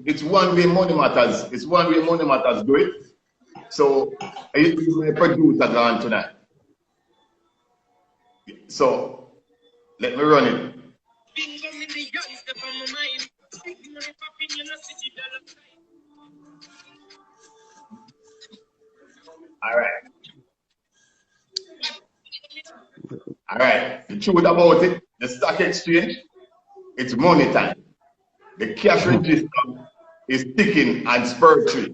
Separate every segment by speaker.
Speaker 1: it's one way money matters. It's one way money matters do it. So my producer gone tonight. So let me run it. All right. The truth about it, the stock exchange, it's money time. The cash register is ticking and spiritual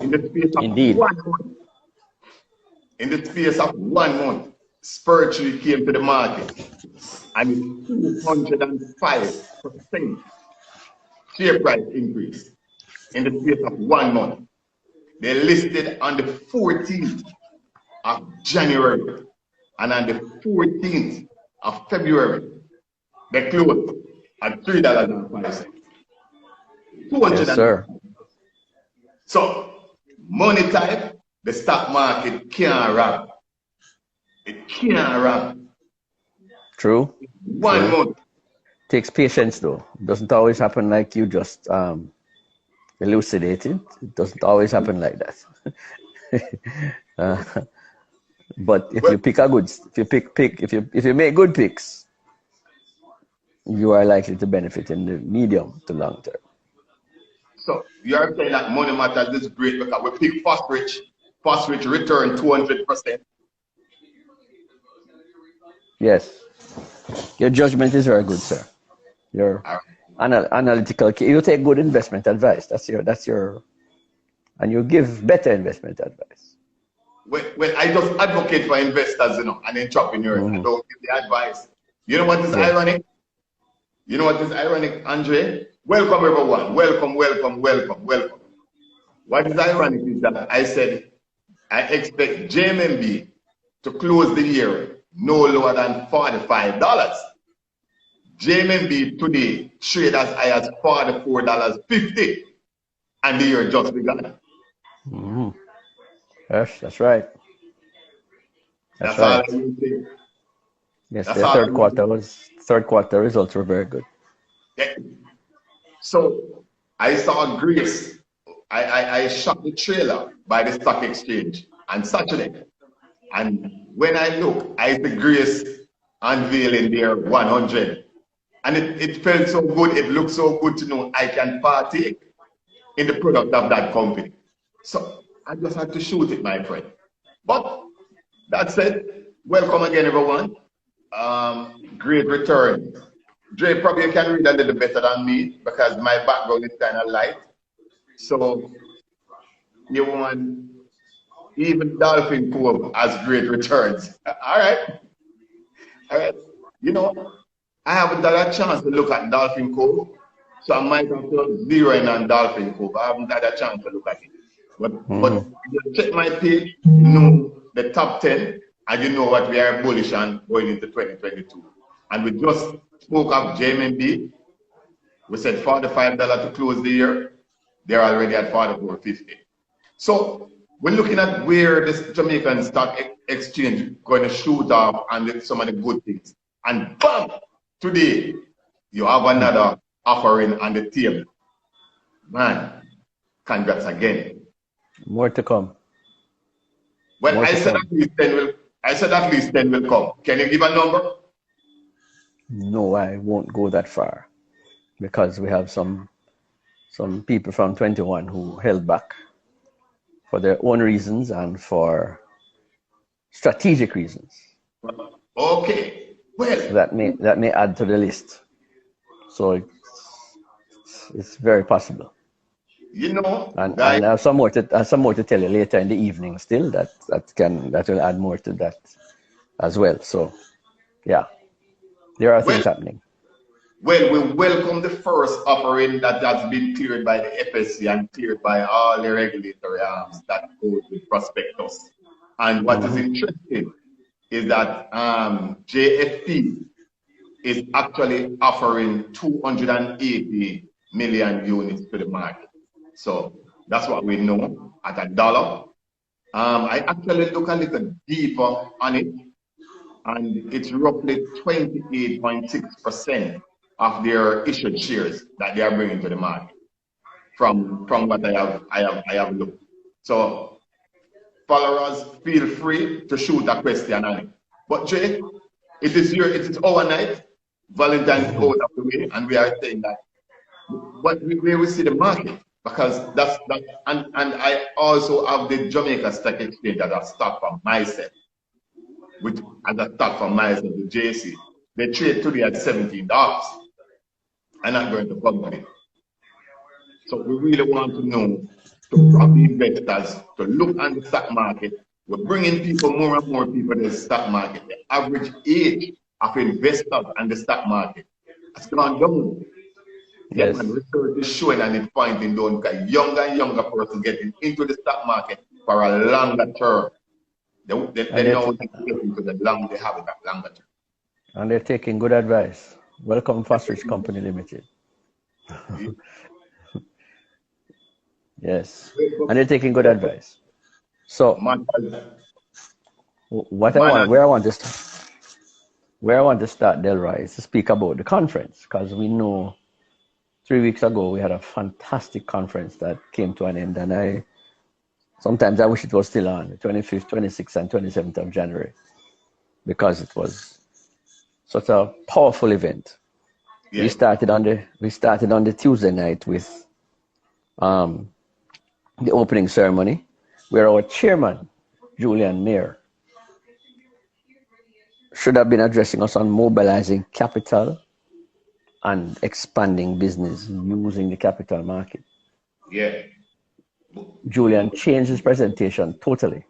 Speaker 1: in the space of 1 month. In the space of 1 month, spiritually came to the market and 205% share price increase in the space of 1 month. They listed on the 14th of January and on the 14th of February, they closed at $3.05.
Speaker 2: Yes, sir.
Speaker 1: So, money type, the stock market can't rob. It can't rob.
Speaker 2: True.
Speaker 1: 1 month.
Speaker 2: Takes patience though. It doesn't always happen like you just elucidated. It doesn't always happen like that. But if you pick a good, if you make good picks, you are likely to benefit in the medium to long term.
Speaker 1: So you are saying that money matters is great because we pick phosphorus return 200%.
Speaker 2: Yes, your judgment is very good, sir. Your analytical. You take good investment advice. That's your, and you give better investment advice.
Speaker 1: Well, I just advocate for investors, and entrepreneurs. I don't give the advice. You know what is ironic? You know what is ironic, Andre? Welcome, everyone. Welcome. What is ironic is that I said I expect JMB to close the year no lower than $45. JMB today trade as high as $44.50, and the year just begun.
Speaker 2: Yes, that's right.
Speaker 1: That's all I will say.
Speaker 2: Yes, the third quarter results were very good.
Speaker 1: Yeah. So I saw Grace. I shot the trailer by the stock exchange on Saturday. And when I look, I see Grace unveiling their 100. And it felt so good. It looked so good to know I can partake in the product of that company. So I just had to shoot it, my friend. But that said, welcome again, everyone. Great return. Dre, probably you can read a little better than me because my background is kind of light. So you want even Dolphin Cove has great returns. All right. You know, I haven't had a chance to look at Dolphin Cove, so I might have to zero in on Dolphin Cove. I haven't had a chance to look at it. But if you check my page, you know the top 10, and you know what we are bullish on going into 2022. And we just spoke of JMB. We said $45 to close the year. They're already at $44.50. So we're looking at where this Jamaican Stock Exchange is going to shoot off and some of the good things. And bam! Today, you have another offering on the table. Man, congrats again.
Speaker 2: More to come.
Speaker 1: Well, I said at least 10 will come. Can you give a number?
Speaker 2: No, I won't go that far because we have some people from 21 who held back for their own reasons and for strategic reasons.
Speaker 1: Okay. Well,
Speaker 2: that may add to the list. So it's very possible.
Speaker 1: You know,
Speaker 2: and I have some more to tell you later in the evening. Still, that will add more to that as well. So, yeah, there are things happening.
Speaker 1: Well, we welcome the first offering that has been cleared by the FSC and cleared by all the regulatory arms that go with prospectus. And what is interesting is that JFP is actually offering 280 million units to the market. So that's what we know at $1. I actually look a little deeper on it, and it's roughly 28.6% of their issued shares that they are bringing to the market. from what I have looked. So followers, feel free to shoot a question on it. But Jay, it is our night. Valentine's out of the way, and we are saying that. But we will see the market, because that's that, and I also have the Jamaica Stock Exchange as a stock for myself, which as a stock for myself, the JSE. They trade today at $17. I'm not going to bump it. So we really want to know, to prop investors to look at the stock market. We're bringing people, more and more people, to the stock market. The average age of investors and the stock market has gone down.
Speaker 2: Yes.
Speaker 1: Yeah, and research is showing and it's pointing down, because younger and younger person getting into the stock market for a longer term. They know they get into the long, they have it at longer term.
Speaker 2: And they're taking good advice. Welcome, Fast Rich Company Limited. Yes, and they're taking good advice. So, where I want to start, Delroy, is to speak about the conference, because we know 3 weeks ago we had a fantastic conference that came to an end, and sometimes I wish it was still on the 25th, 26th, and 27th of January, because it was such a powerful event. Yeah. We started on the Tuesday night with the opening ceremony, where our chairman, Julian, Muir, should have been addressing us on mobilizing capital and expanding business using the capital market.
Speaker 1: Yeah.
Speaker 2: Julian changed his presentation totally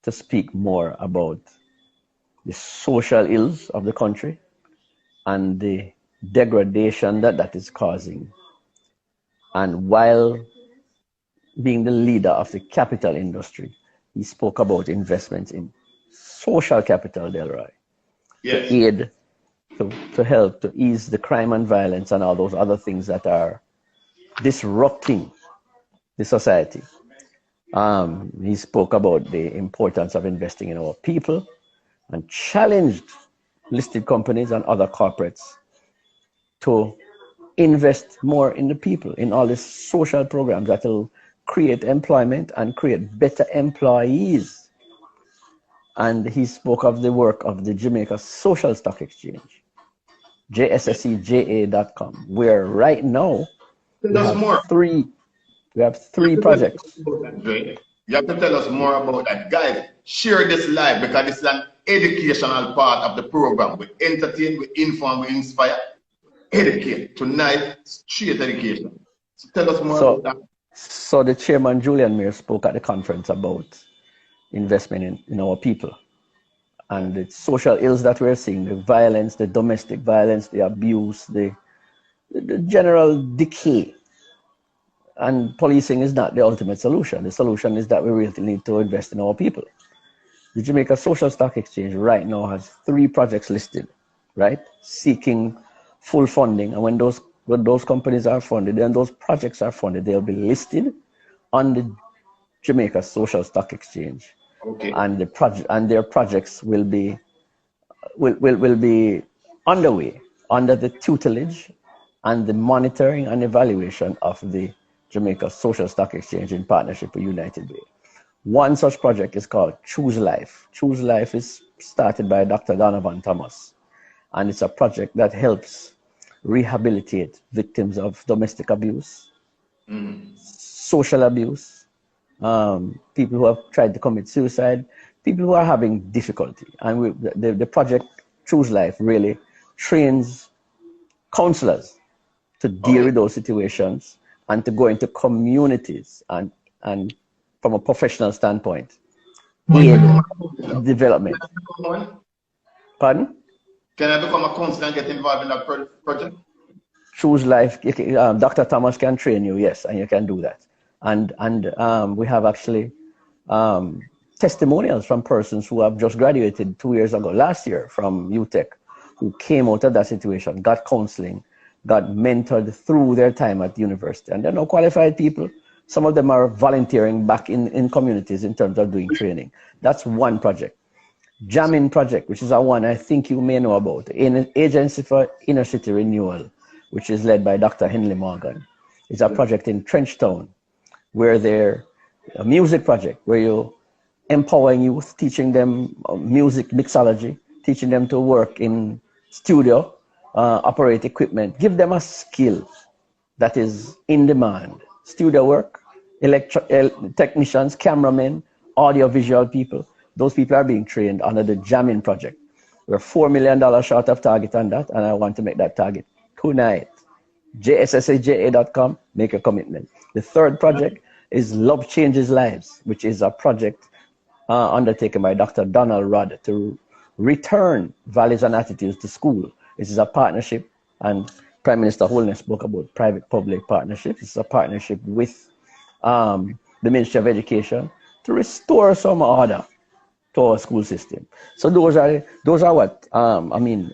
Speaker 2: to speak more about the social ills of the country and the degradation that is causing. And while being the leader of the capital industry, he spoke about investments in social capital, Delroy.
Speaker 1: Yes.
Speaker 2: To aid, to help to ease the crime and violence and all those other things that are disrupting the society. He spoke about the importance of investing in our people and challenged listed companies and other corporates to invest more in the people, in all these social programs that will create employment and create better employees. And he spoke of the work of the Jamaica Social Stock Exchange, JSSEJA.com, where right now we have three projects.
Speaker 1: You have to tell us more about that. Guys, share this live, because this is an educational part of the program. We entertain, we inform, we inspire, educate. Tonight, straight education. So tell us more about that.
Speaker 2: So the chairman, Julian Muir, spoke at the conference about investment in our people and the social ills that we're seeing, the violence, the domestic violence, the abuse, the general decay. And policing is not the ultimate solution. The solution is that we really need to invest in our people. The Jamaica Social Stock Exchange right now has 3 projects listed, right? Seeking full funding. And when those companies are funded and those projects are funded, they'll be listed on the Jamaica Social Stock Exchange.
Speaker 1: Okay.
Speaker 2: And their projects will be underway under the tutelage and the monitoring and evaluation of the Jamaica Social Stock Exchange in partnership with United Way. One such project is called Choose Life. Choose Life is started by Dr. Donovan Thomas, and it's a project that helps rehabilitate victims of domestic abuse, social abuse, people who have tried to commit suicide, people who are having difficulty. And the project Choose Life really trains counselors to deal with those situations and to go into communities and from a professional standpoint, aid development. Pardon?
Speaker 1: Can I become a counselor and get involved in that project?
Speaker 2: Choose Life. Dr. Thomas can train you, yes, and you can do that. And we have actually testimonials from persons who have just graduated 2 years ago, last year, from UTech, who came out of that situation, got counseling, got mentored through their time at the university. And they're now qualified people. Some of them are volunteering back in communities in terms of doing training. That's one project. Jamming Project, which is a one I think you may know about, an agency for inner city renewal, which is led by Dr. Henley Morgan. is a project in Trenchtown, where they're a music project where you empowering youth, teaching them music mixology, teaching them to work in studio, operate equipment, give them a skill that is in demand. Studio work, technicians, cameramen, audio visual people. Those people are being trained under the Jamming Project. We're $4 million short of target on that, and I want to make that target tonight. JSSAJA.com, make a commitment. The third project is Love Changes Lives, which is a project undertaken by Dr. Donald Rudd to return values and attitudes to school. This is a partnership, and Prime Minister Holness spoke about private-public partnerships. It's a partnership with the Ministry of Education to restore some order to our school system. So those are what, I mean,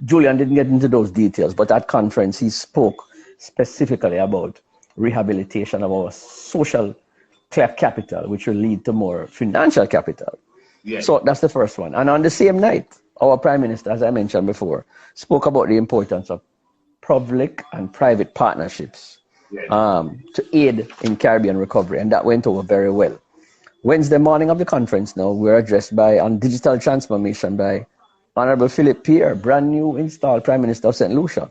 Speaker 2: Julian didn't get into those details, but at conference he spoke specifically about rehabilitation of our social capital, which will lead to more financial capital. Yes. So that's the first one. And on the same night, our Prime Minister, as I mentioned before, spoke about the importance of public and private partnerships, yes, to aid in Caribbean recovery, and that went over very well. Wednesday morning of the conference now, we're addressed on digital transformation by Honorable Philip Pierre, brand new installed Prime Minister of St. Lucia.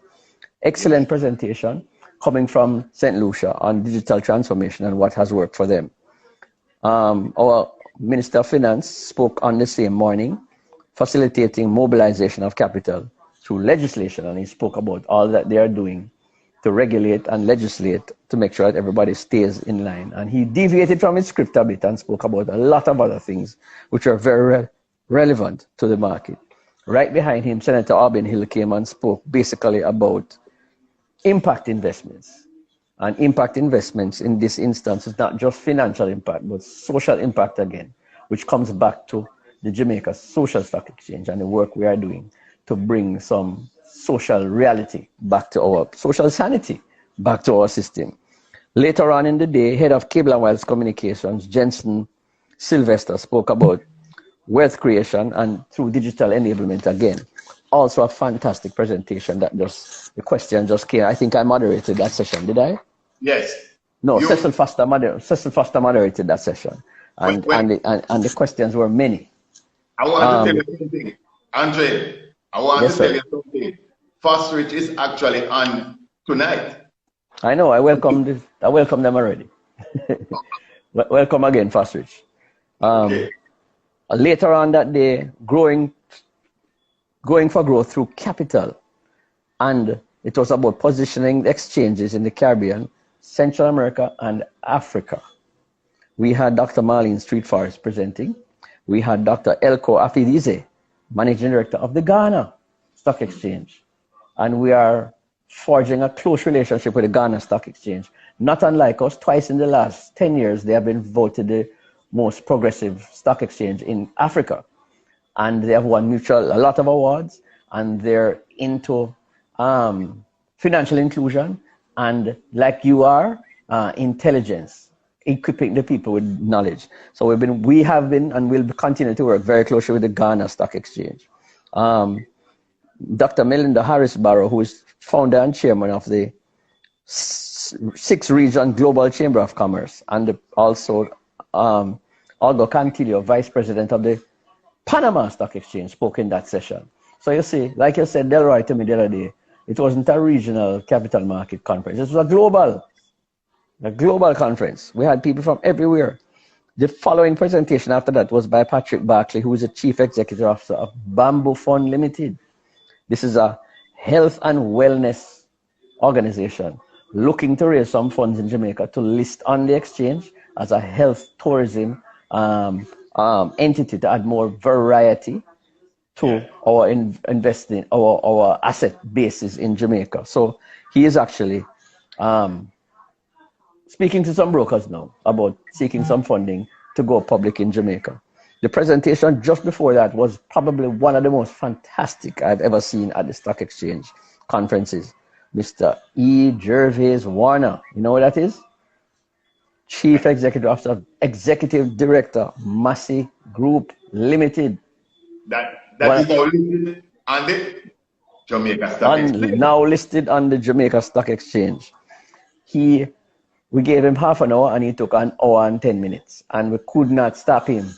Speaker 2: Excellent presentation coming from St. Lucia on digital transformation and what has worked for them. Our Minister of Finance spoke on the same morning, facilitating mobilization of capital through legislation, and he spoke about all that they are doing to regulate and legislate to make sure that everybody stays in line. And he deviated from his script a bit and spoke about a lot of other things which are very relevant to the market. Right behind him, Senator Aubin Hill came and spoke basically about impact investments. And impact investments in this instance is not just financial impact, but social impact again, which comes back to the Jamaica Social Stock Exchange and the work we are doing to bring some social reality back to our social sanity, back to our system. Later on in the day, head of Cable and Wireless Communications, Jensen Sylvester, spoke about wealth creation and through digital enablement again. Also a fantastic presentation that the question just came. I think I moderated that session, did I?
Speaker 1: Yes.
Speaker 2: No, Cecil Foster moderated that session. And the questions were many.
Speaker 1: I want to tell you something. Andre, I want to tell you something. Fosrich is actually on tonight.
Speaker 2: I know, I welcome them already. Welcome again, Fosrich. Okay. Later on that day, going for growth through capital. And it was about positioning exchanges in the Caribbean, Central America, and Africa. We had Dr. Marlene Street Forest presenting. We had Dr. Elko Afidize, Managing Director of the Ghana Stock Exchange. And we are forging a close relationship with the Ghana Stock Exchange. Not unlike us, twice in the last 10 years, they have been voted the most progressive stock exchange in Africa. And they have won a lot of awards, and they're into financial inclusion and, like you are, intelligence, equipping the people with knowledge. So we have been and will continue to work very closely with the Ghana Stock Exchange. Dr. Melinda Harris Barrow, who is founder and chairman of the 6th Region Global Chamber of Commerce, and also Aldo Cantillo, vice president of the Panama Stock Exchange, spoke in that session. So you see, like you said, Delroy, to me the other day, it wasn't a regional capital market conference. It was a global conference. We had people from everywhere. The following presentation after that was by Patrick Barkley, who is the Chief Executive Officer of Bamboo Fund Limited. This is a health and wellness organization looking to raise some funds in Jamaica to list on the exchange as a health tourism entity to add more variety to our investing, our asset bases in Jamaica. So he is actually speaking to some brokers now about seeking some funding to go public in Jamaica. The presentation just before that was probably one of the most fantastic I've ever seen at the stock exchange conferences. Mr. E. Gervais Warner, you know what that is? Chief Executive Officer, Executive Director, Massey Group Limited.
Speaker 1: That is now listed on the Jamaica Stock Exchange.
Speaker 2: Now listed on the Jamaica Stock Exchange. We gave him half an hour and he took an hour and 10 minutes, and we could not stop him.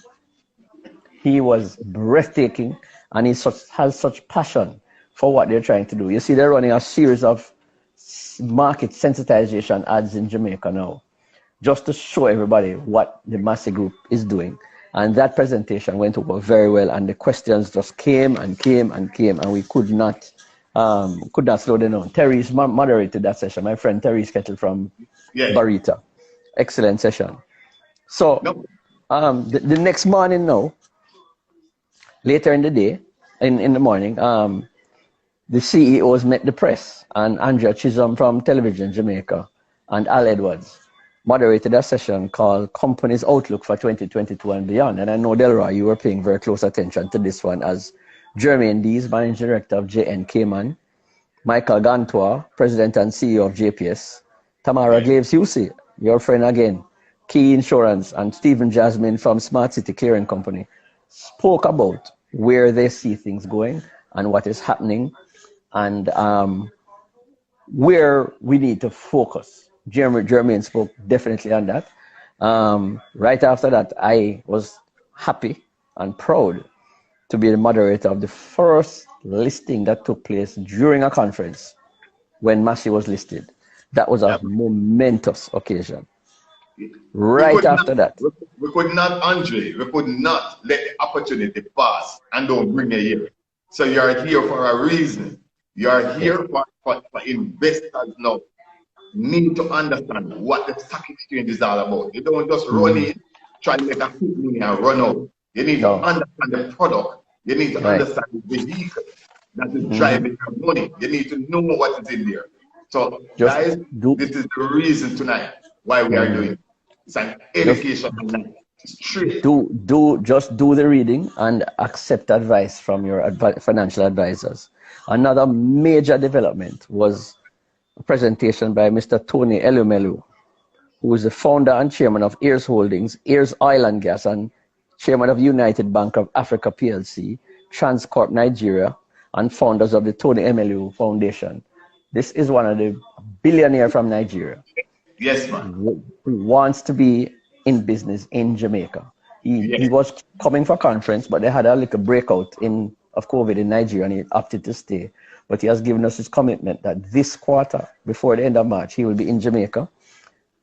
Speaker 2: He was breathtaking, and he has such passion for what they're trying to do. You see, they're running a series of market sensitization ads in Jamaica now, just to show everybody what the Massey Group is doing. And that presentation went over very well, and the questions just came and came and came, and we could not slow them down. Terry's moderated that session. My friend Terry's Kettle from Barita. Excellent session. So the next morning now, later in the day, in the morning, the CEOs met the press, and Andrea Chisholm from Television Jamaica and Al Edwards moderated a session called Company's Outlook for 2022 and Beyond. And I know, Delroy, you were paying very close attention to this one, as Jermaine Dees, Managing Director of JN Cayman, Michael Gantois, President and CEO of JPS, Tamara Glaves-Husey, your friend again, Key Insurance, and Stephen Jasmine from Smart City Clearing Company spoke about where they see things going and what is happening, and where we need to focus. Jermaine spoke definitely on that. Right after that, I was happy and proud to be the moderator of the first listing that took place during a conference when Massey was listed. That was a momentous occasion. Right after that.
Speaker 1: We could not, Andre, we could not let the opportunity pass and don't bring you here. So you're here for a reason. You're here for investors now. Need to understand what the stock exchange is all about. You don't just run in, try to make a quick money and run out. You need to understand the product. You need to understand the vehicle that is driving your money. You need to know what is in there. So, guys, this is the reason tonight why we are doing it. It's an education.
Speaker 2: Just do the reading and accept advice from your financial advisors. Another major development was a presentation by Mr. Tony Elumelu, who is the founder and chairman of Ayers Holdings, Ayers Oil and Gas, and chairman of United Bank of Africa PLC, Transcorp Nigeria, and founders of the Tony Elumelu Foundation. This is one of the billionaires from Nigeria.
Speaker 1: Yes, man.
Speaker 2: Who wants to be in business in Jamaica. He was coming for a conference, but they had a little breakout of COVID in Nigeria, and he opted to stay. But he has given us his commitment that this quarter, before the end of March, he will be in Jamaica,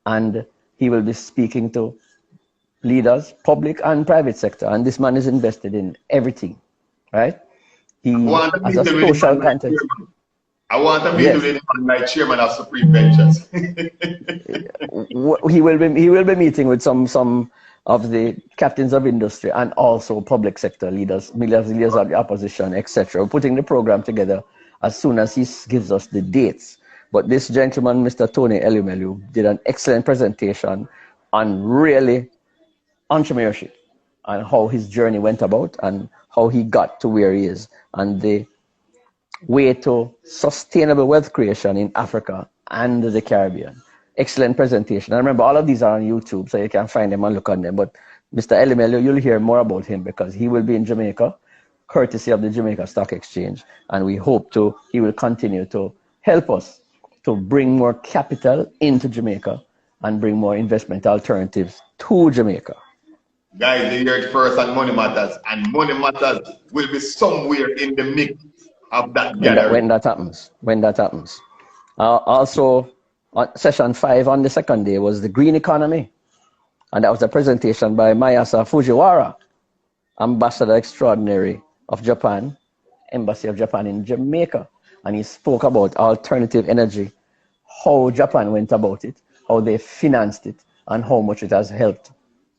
Speaker 2: and he will be speaking to leaders, public and private sector. And this man is invested in everything, right? He has a social content.
Speaker 1: I want to meet with my chairman of Supreme Ventures.
Speaker 2: He will be meeting with some of the captains of industry and also public sector leaders of the opposition, etc. We're putting the program together as soon as he gives us the dates. But this gentleman, Mr. Tony Elumelu, did an excellent presentation on really entrepreneurship and how his journey went about and how he got to where he is and the way to sustainable wealth creation in Africa and the Caribbean. Excellent presentation. I remember all of these are on YouTube, so you can find them and look on them. But Mr. Elumelu, you'll hear more about him because he will be in Jamaica, courtesy of the Jamaica Stock Exchange, and we hope he will continue to help us to bring more capital into Jamaica and bring more investment alternatives to Jamaica.
Speaker 1: Guys, you heard it first on Money Matters, and Money Matters will be somewhere in the mix of that gathering.
Speaker 2: When that happens. Also, session 5 on the second day was the green economy, and that was a presentation by Mayasa Fujiwara, Ambassador Extraordinary of Japan, Embassy of Japan in Jamaica, and he spoke about alternative energy, how Japan went about it, how they financed it, and how much it has helped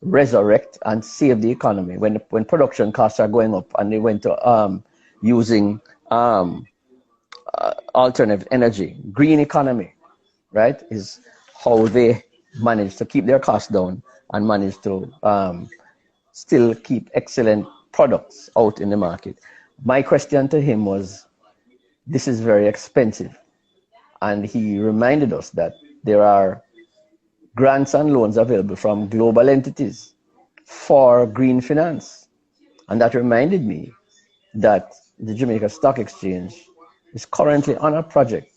Speaker 2: resurrect and save the economy when production costs are going up, and they went to using alternative energy. Green economy, right, is how they managed to keep their costs down and managed to still keep excellent products out in the market. My question to him was, this is very expensive. And he reminded us that there are grants and loans available from global entities for green finance. And that reminded me that the Jamaica Stock Exchange is currently on a project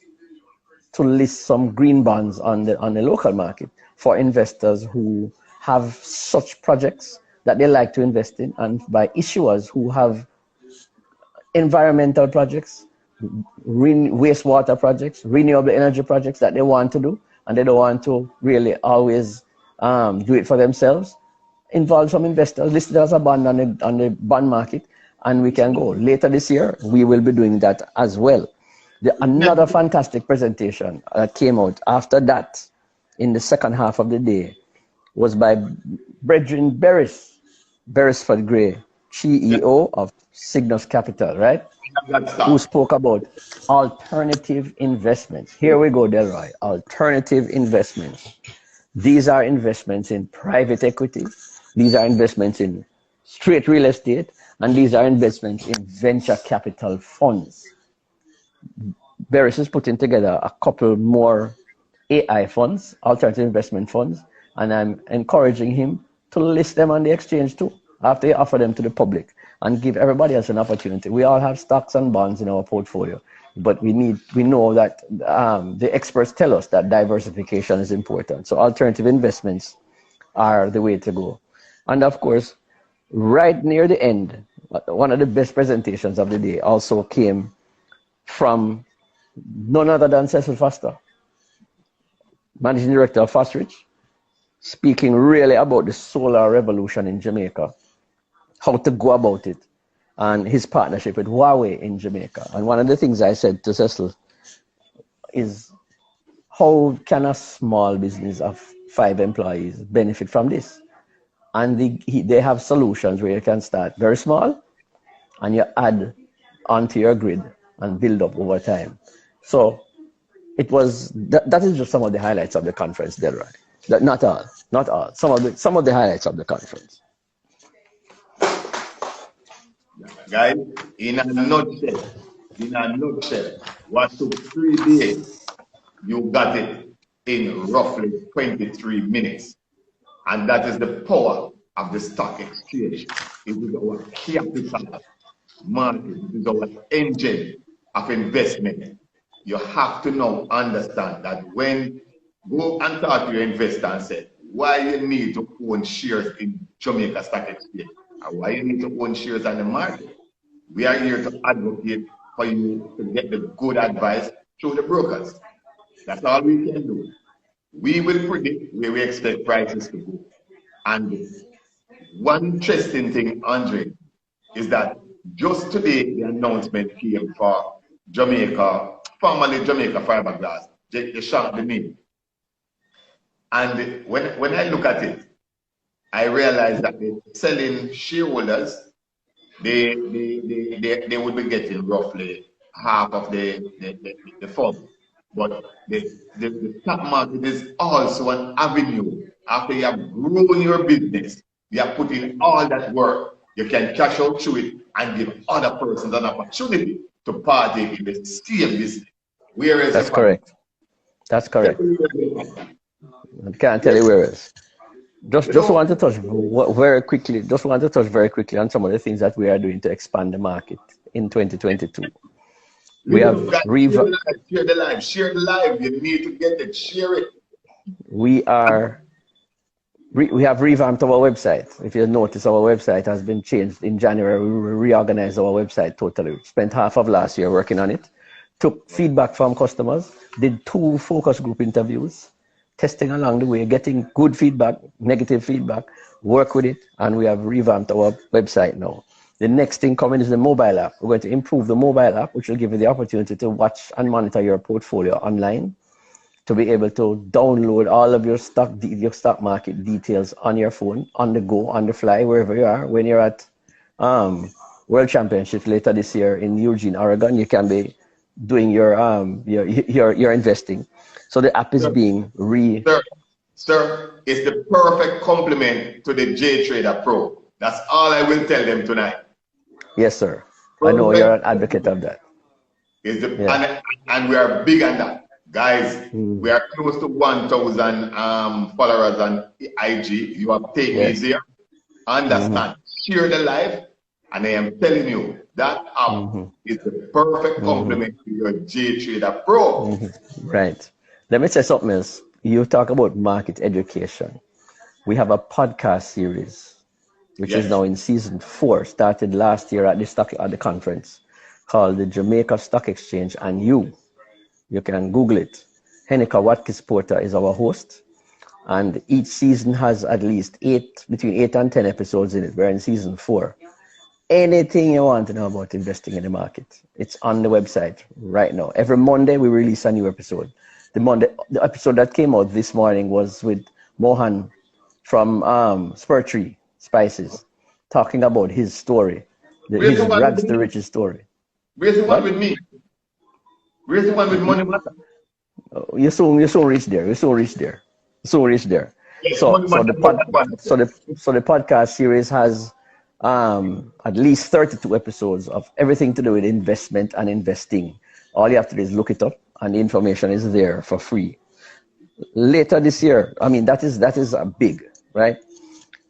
Speaker 2: to list some green bonds on the local market for investors who have such projects that they like to invest in, and by issuers who have environmental projects, wastewater projects, renewable energy projects that they want to do, and they don't want to really always do it for themselves. Involve some investors, listed as a bond on the bond market, and we can go. Later this year, we will be doing that as well. Another fantastic presentation that came out after that in the second half of the day was by Brethren Beresford Gray, CEO of Cygnus Capital, right? Who spoke about alternative investments. Here we go, Delroy. Alternative investments. These are investments in private equity. These are investments in straight real estate. And these are investments in venture capital funds. Beres is putting together a couple more AI funds, alternative investment funds, and I'm encouraging him to list them on the exchange too, after he offer them to the public, and give everybody else an opportunity. We all have stocks and bonds in our portfolio, but we know that the experts tell us that diversification is important. So alternative investments are the way to go. And of course, right near the end, one of the best presentations of the day also came from none other than Cecil Foster, Managing Director of Fosterich, speaking really about the solar revolution in Jamaica, how to go about it, and his partnership with Huawei in Jamaica. And one of the things I said to Cecil is, how can a small business of 5 employees benefit from this? And they have solutions where you can start very small and you add onto your grid and build up over time. So it was that is just some of the highlights of the conference, Delroy. Not all. Some of the highlights of the conference.
Speaker 1: Guys, in a nutshell, what took 3 days, you got it in roughly 23 minutes. And that is the power of the stock exchange. It is our capital market. It is our engine of investment. You have to now understand that when go and talk to your investor and say why you need to own shares in Jamaica Stock Exchange and why you need to own shares on the market. We are here to advocate for you to get the good advice through the brokers. That's all we can do. We will predict where we expect prices to go. And one interesting thing, Andre, is that just today the announcement came for Jamaica, formerly Jamaica Fiberglass, the shank the name. And when I look at it, I realize that the selling shareholders, they would be getting roughly half of the fund. But the stock market is also an avenue. After you have grown your business, you have put in all that work, you can cash out through it and give other persons an opportunity to partake in the same business. Whereas
Speaker 2: that's correct. That's correct. I can't tell you where else. Just want to touch very quickly. Just want to touch very quickly on some of the things that we are doing to expand the market in 2022. We have
Speaker 1: share the live. You need to get it. Share it.
Speaker 2: We have revamped our website. If you notice, our website has been changed in January. We reorganized our website totally. We spent half of last year working on it. Took feedback from customers. Did 2 focus group interviews. Testing along the way, getting good feedback, negative feedback, work with it, and we have revamped our website now. The next thing coming is the mobile app. We're going to improve the mobile app, which will give you the opportunity to watch and monitor your portfolio online, to be able to download all of your stock market details on your phone, on the go, on the fly, wherever you are. When you're at World Championships later this year in Eugene, Oregon, you can be doing your investing. So the app is being
Speaker 1: Sir, it's the perfect complement to the J Trader Pro. That's all I will tell them tonight.
Speaker 2: Yes, sir. Perfect. I know you're an advocate of that.
Speaker 1: And we are big on that. Guys, we are close to 1,000 followers on IG. You have taken it there. Understand. Share the live. And I am telling you, that app is the perfect complement to your JTrader Pro.
Speaker 2: Right. Let me say something else. You talk about market education. We have a podcast series, which is now in season 4, started last year at the conference, called the Jamaica Stock Exchange and You. You can Google it. Henika Watkins Porter is our host, and each season has at least between 8 and 10 episodes in it. We're in season 4. Anything you want to know about investing in the market, it's on the website right now. Every Monday we release a new episode. The episode that came out this morning was with Mohan from Spur Tree Spices, talking about his story, his rags to riches story.
Speaker 1: Where's the one with me? Where's the one with money matter?
Speaker 2: You soon reach there. Yes, so the podcast series has at least 32 episodes of everything to do with investment and investing. All you have to do is look it up, and the information is there for free. Later this year, that is a big, right?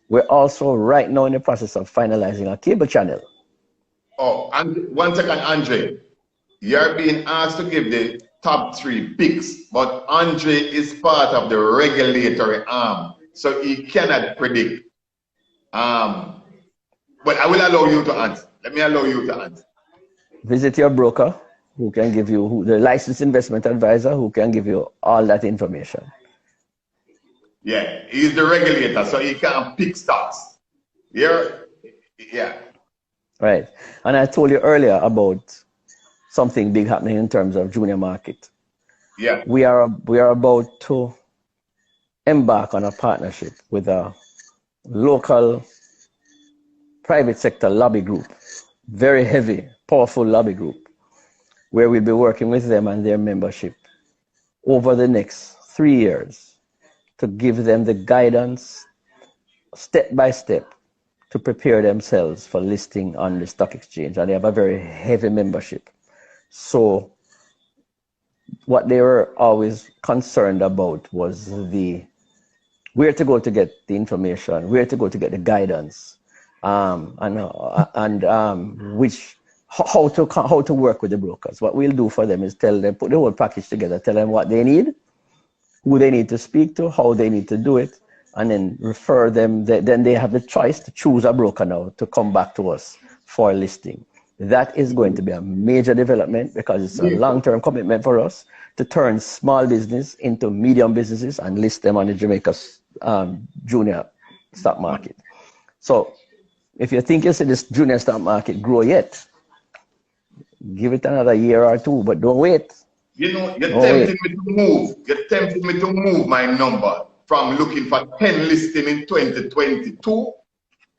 Speaker 2: We're also right now in the process of finalizing a cable channel.
Speaker 1: Oh, and 1 second, Andre. You're being asked to give the top 3 picks, but Andre is part of the regulatory arm, so he cannot predict. But I will allow you to answer. Let me allow you to answer.
Speaker 2: Visit your broker, who can give you, the licensed investment advisor, who can give you all that information.
Speaker 1: Yeah, he's the regulator, so he can't pick stocks. Yeah.
Speaker 2: Right. And I told you earlier about something big happening in terms of junior market.
Speaker 1: Yeah.
Speaker 2: We are about to embark on a partnership with a local private sector lobby group, very heavy, powerful lobby group, where we'll be working with them and their membership over the next 3 years to give them the guidance step by step to prepare themselves for listing on the stock exchange. And they have a very heavy membership. So what they were always concerned about was where to go to get the information, where to go to get the guidance, how to work with the brokers. What we'll do for them is tell them, put the whole package together, tell them what they need, who they need to speak to, how they need to do it, and then refer them. Then they have the choice to choose a broker now to come back to us for listing. That is going to be a major development because it's a long-term commitment for us to turn small business into medium businesses and list them on the Jamaica junior stock market. So if you think you see this junior stock market grow yet, give it another year or 2, but don't wait.
Speaker 1: You know, you're tempting me to move. You're tempting me to move my number from looking for 10 listing in 2022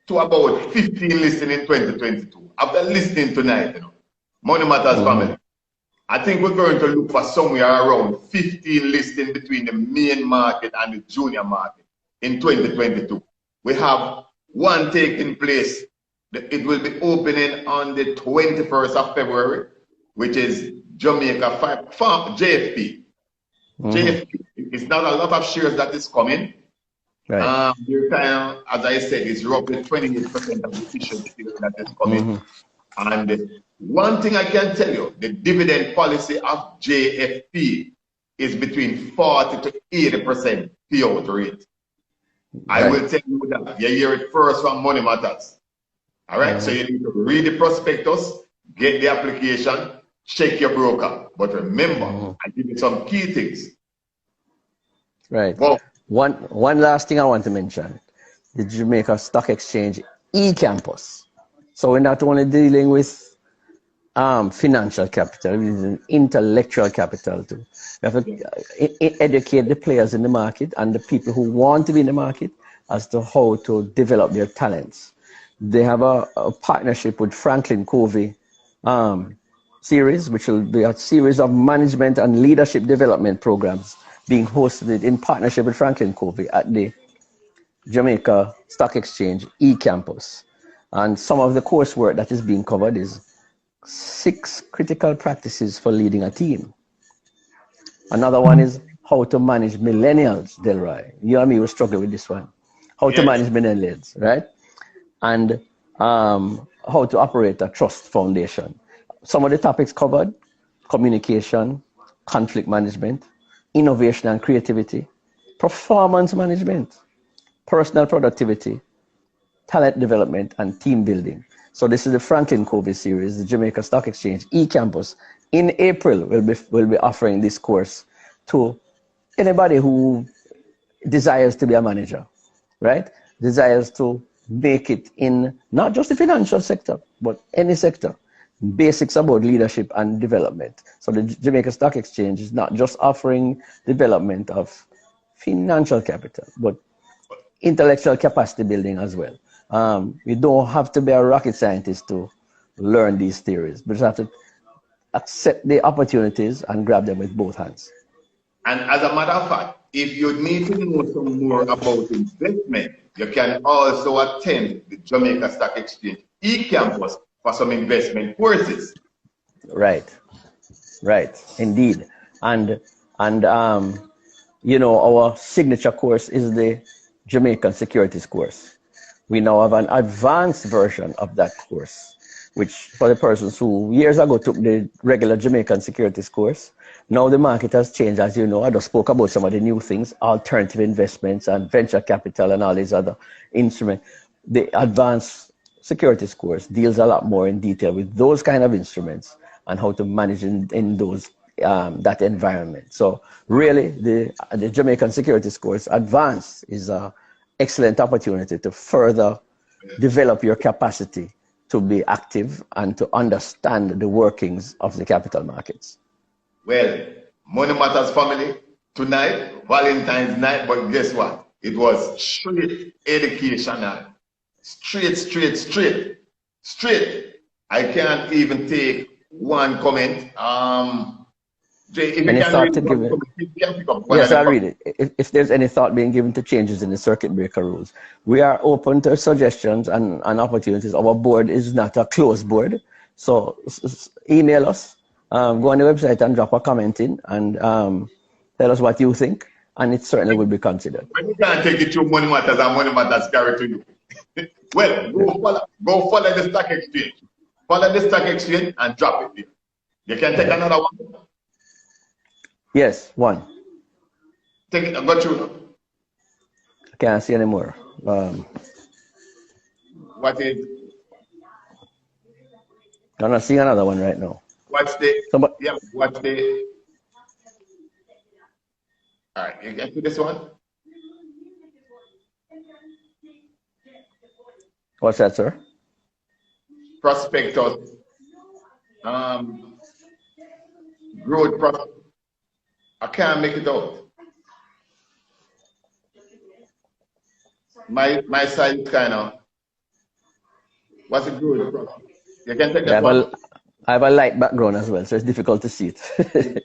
Speaker 1: to about 15 listing in 2022. After listening tonight, Money Matters family, I think we're going to look for somewhere around 15 listing between the main market and the junior market in 2022. We have one taking place. It will be opening on the 21st of February, which is Jamaica JFP. JFP. It's not a lot of shares that is coming. Right. As I said, it's roughly 28% of the issues that is coming. And one thing I can tell you, the dividend policy of JFP is between 40 to 80% payout rate. Right. I will tell you that. You hear it first from Money Matters. All right, so you need to read the prospectus, get the application, check your broker. But remember, I give you some key things.
Speaker 2: Right. Well, one last thing I want to mention, the Jamaica Stock Exchange e-campus. So we're not only dealing with financial capital, we're intellectual capital too. We have to educate the players in the market and the people who want to be in the market as to how to develop their talents. They have a partnership with Franklin Covey series, which will be a series of management and leadership development programs being hosted in partnership with Franklin Covey at the Jamaica Stock Exchange e-campus. And some of the coursework that is being covered is 6 critical practices for leading a team. Another one is how to manage millennials, Delroy. You and me will struggle with this one. How to manage millennials, right? And how to operate a trust foundation. Some of the topics covered: communication, conflict management, innovation and creativity, performance management, personal productivity, talent development, and team building. So this is the Franklin Covey series, the Jamaica Stock Exchange eCampus. In April, we'll be offering this course to anybody who desires to be a manager, right? Desires to make it in not just the financial sector, but any sector. Basics about leadership and development. So the Jamaica Stock Exchange is not just offering development of financial capital, but intellectual capacity building as well. You don't have to be a rocket scientist to learn these theories, but you have to accept the opportunities and grab them with both hands.
Speaker 1: And as a matter of fact, if you need to know some more about investment, you can also attend the Jamaica Stock Exchange eCampus for some investment courses.
Speaker 2: Right, indeed. And you know, our signature course is the Jamaican Securities course. We now have an advanced version of that course, which for the persons who years ago took the regular Jamaican Securities course. Now the market has changed, as you know. I just spoke about some of the new things, alternative investments and venture capital and all these other instruments. The advanced securities course deals a lot more in detail with those kind of instruments and how to manage in those that environment. So really, the Jamaican Securities course advanced is an excellent opportunity to further develop your capacity to be active and to understand the workings of the capital markets.
Speaker 1: Well, Money Matters family, tonight, Valentine's night, but guess what? It was straight educational. Straight. I can't even take one comment. Jay, if
Speaker 2: any
Speaker 1: you can
Speaker 2: thought
Speaker 1: read
Speaker 2: to give it?
Speaker 1: you can pick up
Speaker 2: Yes, I'll read it. If there's any thought being given to changes in the circuit breaker rules, we are open to suggestions and opportunities. Our board is not a closed board, so email us, go on the website and drop a comment in and tell us what you think, and it certainly will be considered.
Speaker 1: When you can't take it to Money Matters and Money Matters carry to you. Well, go follow the stock exchange. Follow the stock exchange and drop it there. You can take another one.
Speaker 2: Yes, one.
Speaker 1: Take it, go through.
Speaker 2: I can't see anymore.
Speaker 1: What is?
Speaker 2: I'm not seeing another one right now.
Speaker 1: What's the?
Speaker 2: Somebody,
Speaker 1: Yeah, what's the? All right, you get to this one.
Speaker 2: what's that, sir?
Speaker 1: Prospectus. Growth prospect. I can't make it out. My side is kind of. What's the growth prospect? You can take that one.
Speaker 2: I have a light background as well, so it's difficult to see it.